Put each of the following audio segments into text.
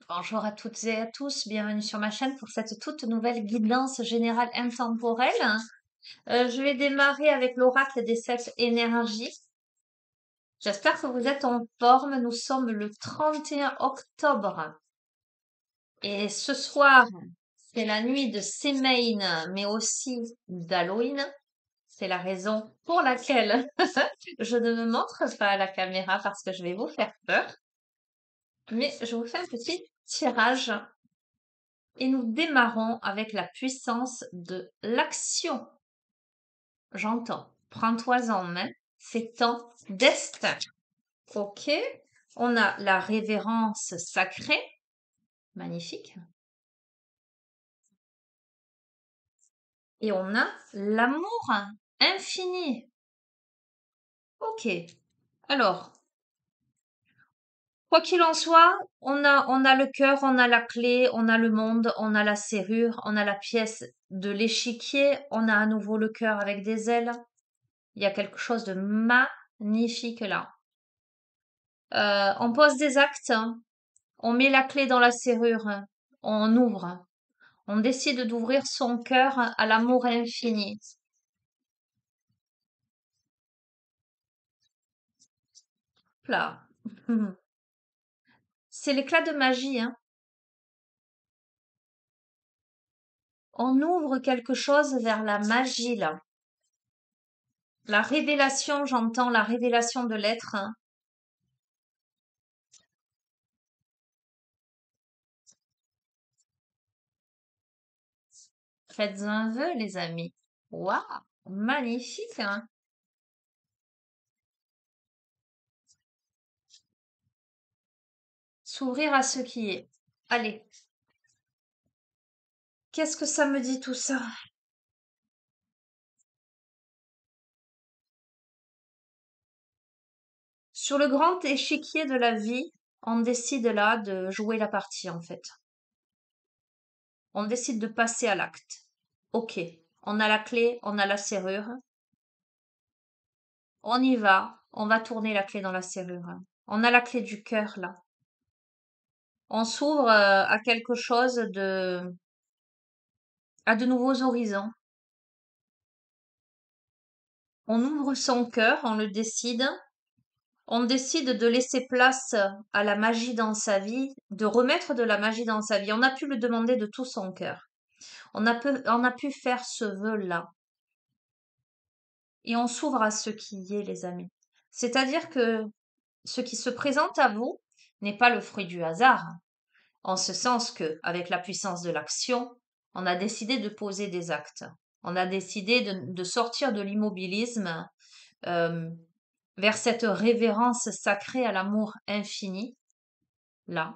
Bonjour à toutes et à tous, bienvenue sur ma chaîne pour cette toute nouvelle guidance générale intemporelle. Je vais démarrer avec l'oracle des 7 énergies. J'espère que vous êtes en forme. Nous sommes le 31 octobre et ce soir, c'est la nuit de Semaine, mais aussi d'Halloween. C'est la raison pour laquelle je ne me montre pas à la caméra parce que je vais vous faire peur. Mais je vous fais un petit tirage. Et nous démarrons avec la puissance de l'action. J'entends. Prends-toi en main. C'est ton destin. Ok. On a la révérence sacrée. Magnifique. Et on a l'amour infini. Ok. Alors, quoi qu'il en soit, on a le cœur, on a la clé, on a le monde, on a la serrure, on a la pièce de l'échiquier, on a à nouveau le cœur avec des ailes. Il y a quelque chose de magnifique là. On pose des actes, hein. On met la clé dans la serrure, hein. On ouvre. On décide d'ouvrir son cœur à l'amour infini. Là. C'est l'éclat de magie, hein. On ouvre quelque chose vers la magie là. La révélation, j'entends la révélation de l'être, hein. Faites un vœu, les amis. Waouh, magnifique, hein. S'ouvrir à ce qui est. Allez, qu'est-ce que ça me dit tout ça? Sur le grand échiquier de la vie, on décide là de jouer la partie en fait. On décide de passer à l'acte. Ok, on a la clé, on a la serrure. On y va, on va tourner la clé dans la serrure. On a la clé du cœur là. On s'ouvre à quelque chose à de nouveaux horizons. On ouvre son cœur, on le décide. On décide de laisser place à la magie dans sa vie, de remettre de la magie dans sa vie. On a pu le demander de tout son cœur. On a pu faire ce vœu-là. Et on s'ouvre à ce qui y est, les amis. C'est-à-dire que ce qui se présente à vous n'est pas le fruit du hasard, en ce sens que, avec la puissance de l'action, on a décidé de poser des actes. On a décidé de sortir de l'immobilisme euh, vers cette révérence sacrée à l'amour infini, là,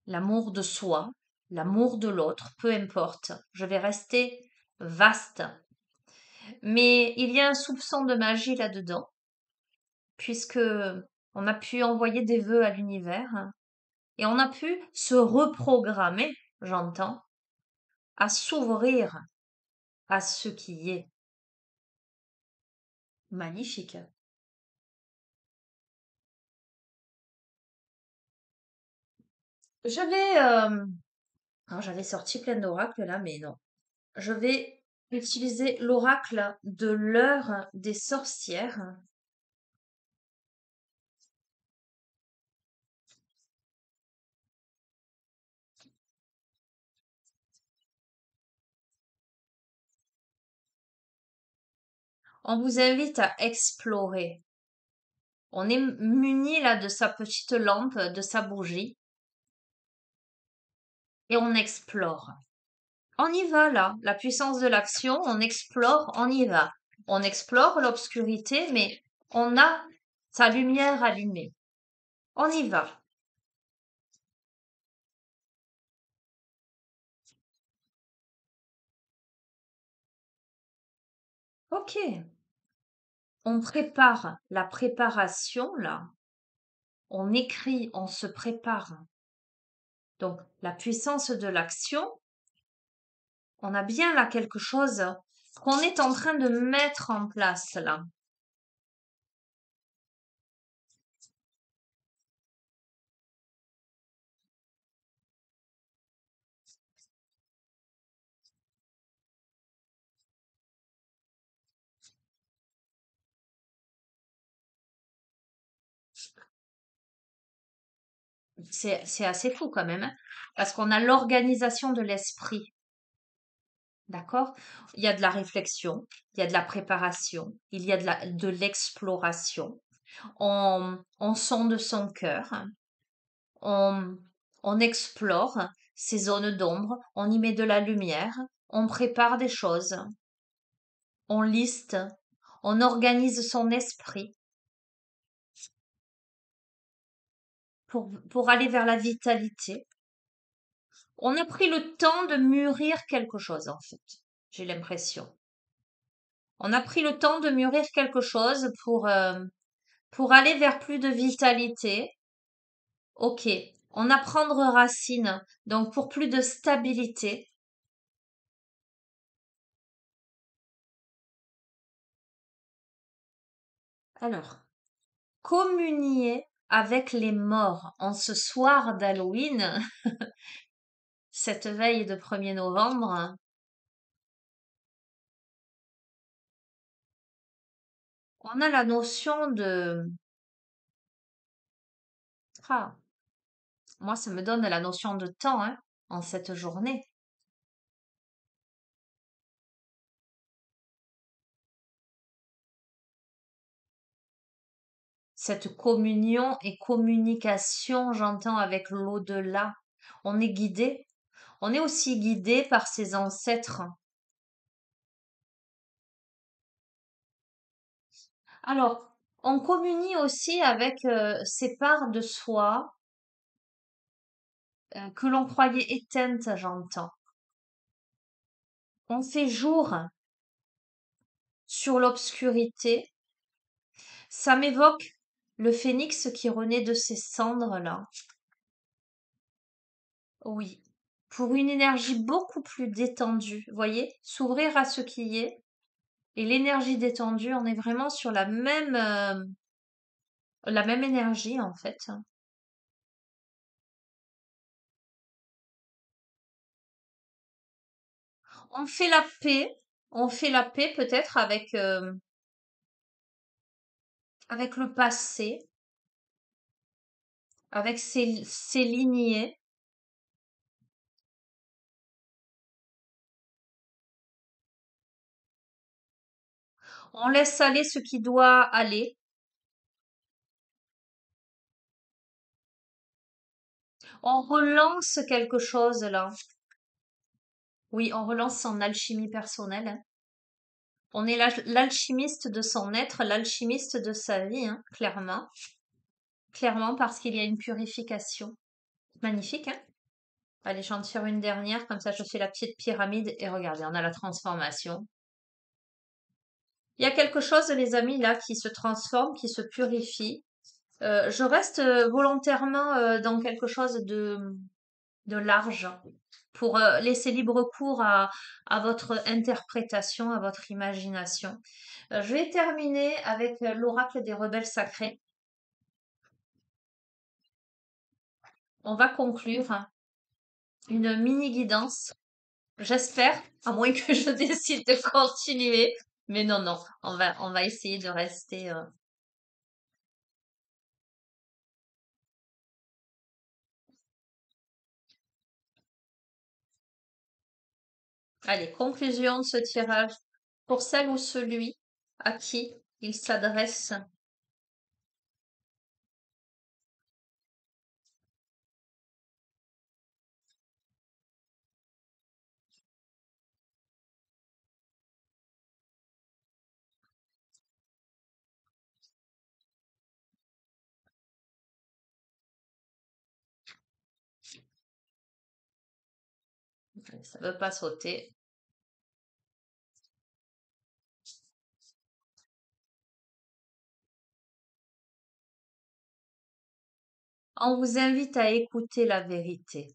l'amour de soi, l'amour de l'autre, peu importe. Je vais rester vaste. Mais il y a un soupçon de magie là-dedans, puisque on a pu envoyer des vœux à l'univers et on a pu se reprogrammer, j'entends, à s'ouvrir à ce qui est magnifique. Je vais, alors j'avais sorti plein d'oracles là, mais non. Je vais utiliser l'oracle de l'heure des sorcières. On vous invite à explorer. On est muni là de sa petite lampe, de sa bougie, et on explore. On y va là, la puissance de l'action, on explore, on y va. On explore l'obscurité, mais on a sa lumière allumée. On y va. Ok. On prépare la préparation là. On écrit, on se prépare. Donc, la puissance de l'action, on a bien là quelque chose qu'on est en train de mettre en place là. C'est assez fou quand même, hein, parce qu'on a l'organisation de l'esprit, d'accord? Il y a de la réflexion, il y a de la préparation, il y a de l'exploration. On sonde son cœur, on, on explore ces zones d'ombre, on y met de la lumière, on prépare des choses, on liste, on organise son esprit pour aller vers la vitalité. On a pris le temps de mûrir quelque chose, en fait, j'ai l'impression. On a pris le temps de mûrir quelque chose pour aller vers plus de vitalité. Ok, on a prendre racine, donc pour plus de stabilité. Alors, communier avec les morts en ce soir d'Halloween, cette veille de 1er novembre, on a la notion de... Ah, moi, ça me donne la notion de temps, hein, en cette journée. Cette communion et communication, j'entends, avec l'au-delà. On est guidé. On est aussi guidé par ses ancêtres. Alors, on communie aussi avec ces parts de soi que l'on croyait éteintes, j'entends. On fait jour sur l'obscurité. Ça m'évoque le phénix qui renaît de ses cendres là. Oui. Pour une énergie beaucoup plus détendue. Voyez, s'ouvrir à ce qui est. Et l'énergie détendue, on est vraiment sur la même énergie en fait. On fait la paix. On fait la paix peut-être avec le passé, avec ses lignées. On laisse aller ce qui doit aller. On relance quelque chose là. Oui, on relance son alchimie personnelle, hein. On est l'alchimiste de son être, l'alchimiste de sa vie, hein, clairement. Clairement parce qu'il y a une purification. Magnifique, hein? Allez, j'en tire une dernière, comme ça je fais la petite pyramide et regardez, on a la transformation. Il y a quelque chose, les amis, là, qui se transforme, qui se purifie. Je reste volontairement dans quelque chose de large pour laisser libre cours à votre interprétation, à votre imagination. Je vais terminer avec l'oracle des rebelles sacrés. On va conclure, hein, une mini guidance. J'espère, à moins que je décide de continuer. Mais non, non, on va essayer de rester. Allez, conclusion de ce tirage. Pour celle ou celui à qui il s'adresse, ça ne veut pas sauter. On vous invite à écouter la vérité.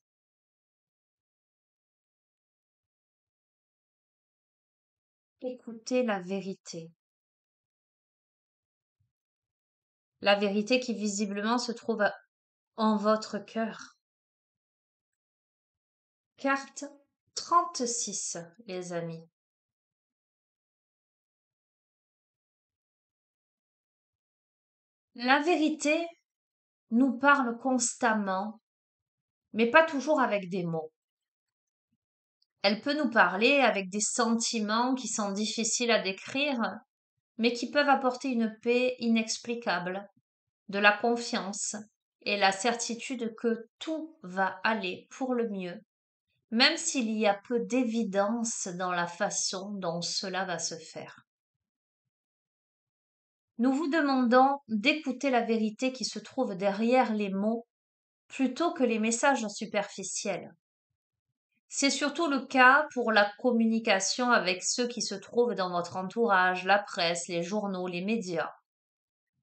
Écoutez la vérité. La vérité qui visiblement se trouve en votre cœur. Carte 36, les amis. La vérité nous parle constamment, mais pas toujours avec des mots. Elle peut nous parler avec des sentiments qui sont difficiles à décrire, mais qui peuvent apporter une paix inexplicable, de la confiance et la certitude que tout va aller pour le mieux, même s'il y a peu d'évidence dans la façon dont cela va se faire. Nous vous demandons d'écouter la vérité qui se trouve derrière les mots plutôt que les messages superficiels. C'est surtout le cas pour la communication avec ceux qui se trouvent dans votre entourage, la presse, les journaux, les médias.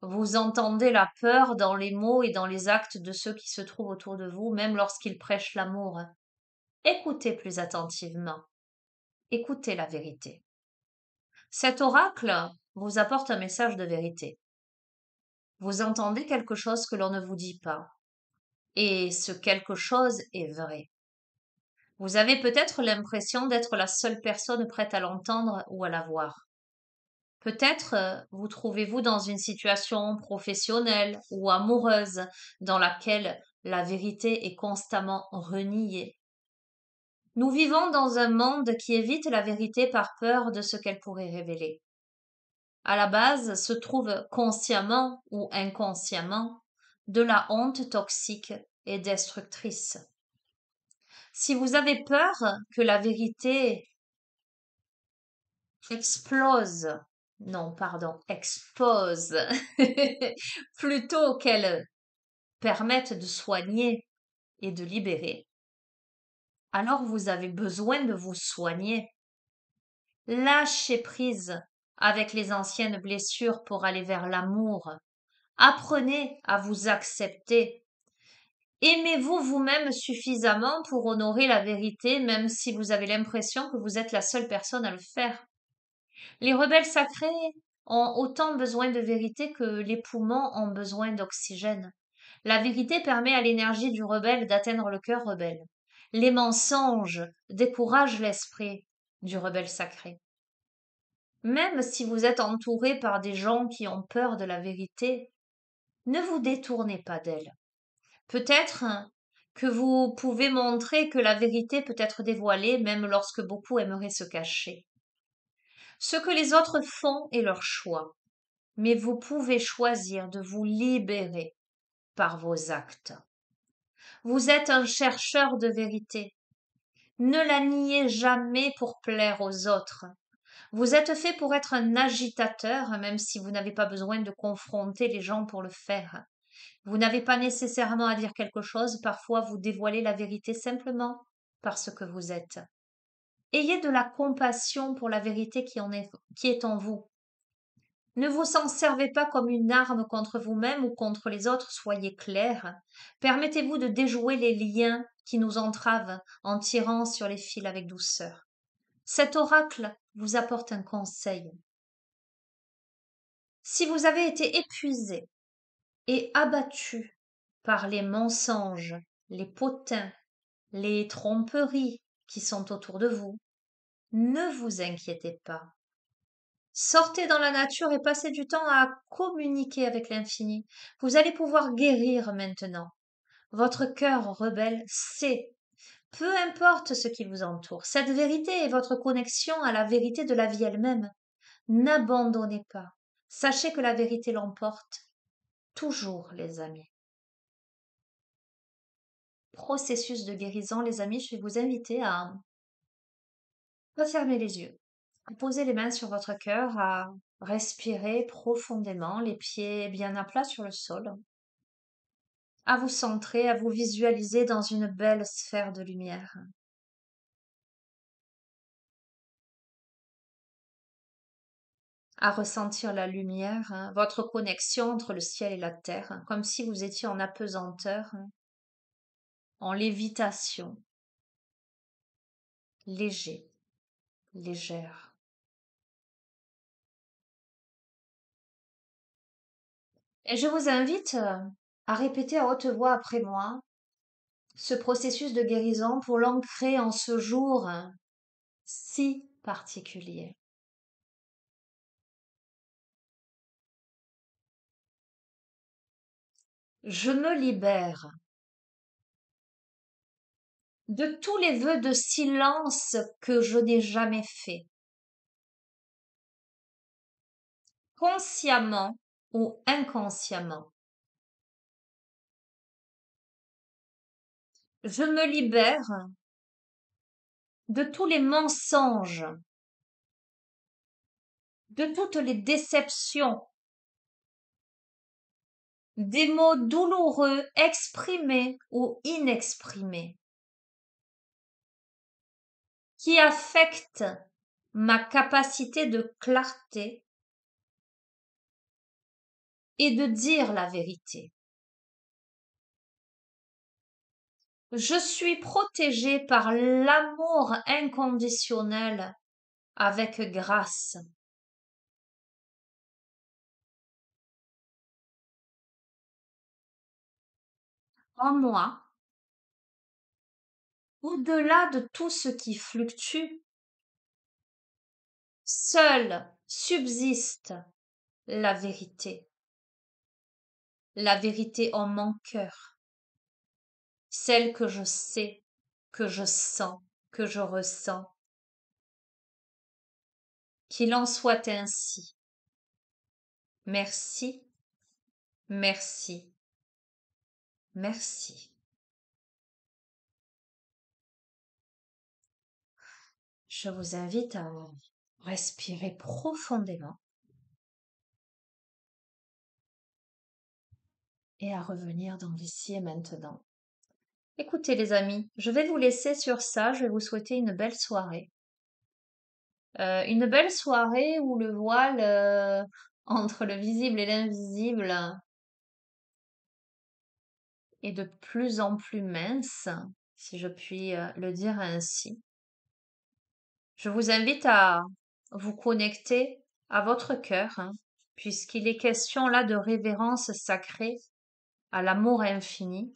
Vous entendez la peur dans les mots et dans les actes de ceux qui se trouvent autour de vous, même lorsqu'ils prêchent l'amour. Écoutez plus attentivement. Écoutez la vérité. Cet oracle vous apporte un message de vérité. Vous entendez quelque chose que l'on ne vous dit pas. Et ce quelque chose est vrai. Vous avez peut-être l'impression d'être la seule personne prête à l'entendre ou à la voir. Peut-être vous trouvez-vous dans une situation professionnelle ou amoureuse dans laquelle la vérité est constamment reniée. Nous vivons dans un monde qui évite la vérité par peur de ce qu'elle pourrait révéler. À la base se trouve consciemment ou inconsciemment de la honte toxique et destructrice. Si vous avez peur que la vérité explose, non, pardon, expose, plutôt qu'elle permette de soigner et de libérer, alors vous avez besoin de vous soigner. Lâchez prise avec les anciennes blessures pour aller vers l'amour. Apprenez à vous accepter. Aimez-vous vous-même suffisamment pour honorer la vérité, même si vous avez l'impression que vous êtes la seule personne à le faire. Les rebelles sacrés ont autant besoin de vérité que les poumons ont besoin d'oxygène. La vérité permet à l'énergie du rebelle d'atteindre le cœur rebelle. Les mensonges découragent l'esprit du rebelle sacré. Même si vous êtes entouré par des gens qui ont peur de la vérité, ne vous détournez pas d'elle. Peut-être que vous pouvez montrer que la vérité peut être dévoilée même lorsque beaucoup aimeraient se cacher. Ce que les autres font est leur choix, mais vous pouvez choisir de vous libérer par vos actes. Vous êtes un chercheur de vérité. Ne la niez jamais pour plaire aux autres. Vous êtes fait pour être un agitateur, même si vous n'avez pas besoin de confronter les gens pour le faire. Vous n'avez pas nécessairement à dire quelque chose, parfois vous dévoilez la vérité simplement parce que vous êtes. Ayez de la compassion pour la vérité qui est en vous. Ne vous en servez pas comme une arme contre vous-même ou contre les autres, soyez clair. Permettez-vous de déjouer les liens qui nous entravent en tirant sur les fils avec douceur. Cet oracle vous apporte un conseil. Si vous avez été épuisé et abattu par les mensonges, les potins, les tromperies qui sont autour de vous, ne vous inquiétez pas. Sortez dans la nature et passez du temps à communiquer avec l'infini. Vous allez pouvoir guérir maintenant. Votre cœur rebelle sait, peu importe ce qui vous entoure, cette vérité est votre connexion à la vérité de la vie elle-même. N'abandonnez pas. Sachez que la vérité l'emporte. Toujours, les amis. Processus de guérison, les amis, je vais vous inviter à refermer les yeux, à poser les mains sur votre cœur, à respirer profondément, les pieds bien à plat sur le sol, à vous centrer, à vous visualiser dans une belle sphère de lumière. À ressentir la lumière, votre connexion entre le ciel et la terre, comme si vous étiez en apesanteur, en lévitation, léger, légère. Et je vous invite à répéter à haute voix après moi ce processus de guérison pour l'ancrer en ce jour si particulier. Je me libère de tous les vœux de silence que je n'ai jamais faits, consciemment ou inconsciemment. Je me libère de tous les mensonges, de toutes les déceptions, des mots douloureux exprimés ou inexprimés, qui affectent ma capacité de clarté et de dire la vérité. Je suis protégée par l'amour inconditionnel avec grâce. En moi, au-delà de tout ce qui fluctue, seule subsiste la vérité en mon cœur, celle que je sais, que je sens, que je ressens. Qu'il en soit ainsi. Merci, merci, merci. Je vous invite à respirer profondément et à revenir dans l'ici et maintenant. Écoutez les amis, je vais vous laisser sur ça, je vais vous souhaiter une belle soirée. Une belle soirée où le voile entre le visible et l'invisible est de plus en plus mince, si je puis le dire ainsi. Je vous invite à vous connecter à votre cœur, hein, puisqu'il est question là de révérence sacrée à l'amour infini,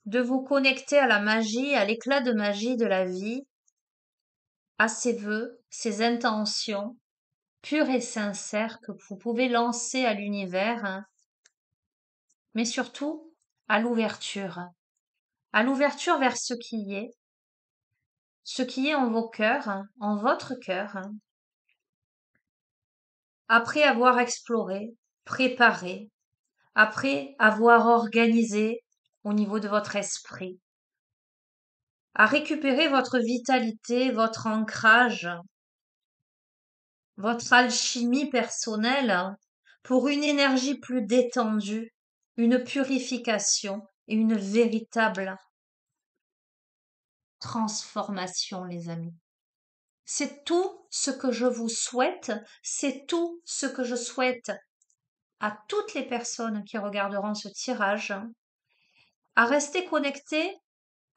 de vous connecter à la magie, à l'éclat de magie de la vie, à ses vœux, ses intentions pures et sincères que vous pouvez lancer à l'univers, hein, mais surtout à l'ouverture vers ce qui est en vos cœurs, hein, en votre cœur, hein, après avoir exploré, préparé, après avoir organisé au niveau de votre esprit, à récupérer votre vitalité, votre ancrage, votre alchimie personnelle pour une énergie plus détendue, une purification et une véritable transformation, les amis. C'est tout ce que je vous souhaite, c'est tout ce que je souhaite à toutes les personnes qui regarderont ce tirage, à rester connectées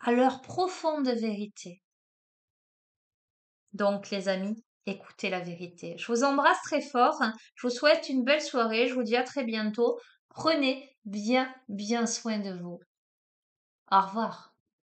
à leur profonde vérité. Donc, les amis, écoutez la vérité. Je vous embrasse très fort. Je vous souhaite une belle soirée. Je vous dis à très bientôt. Prenez bien, bien soin de vous. Au revoir.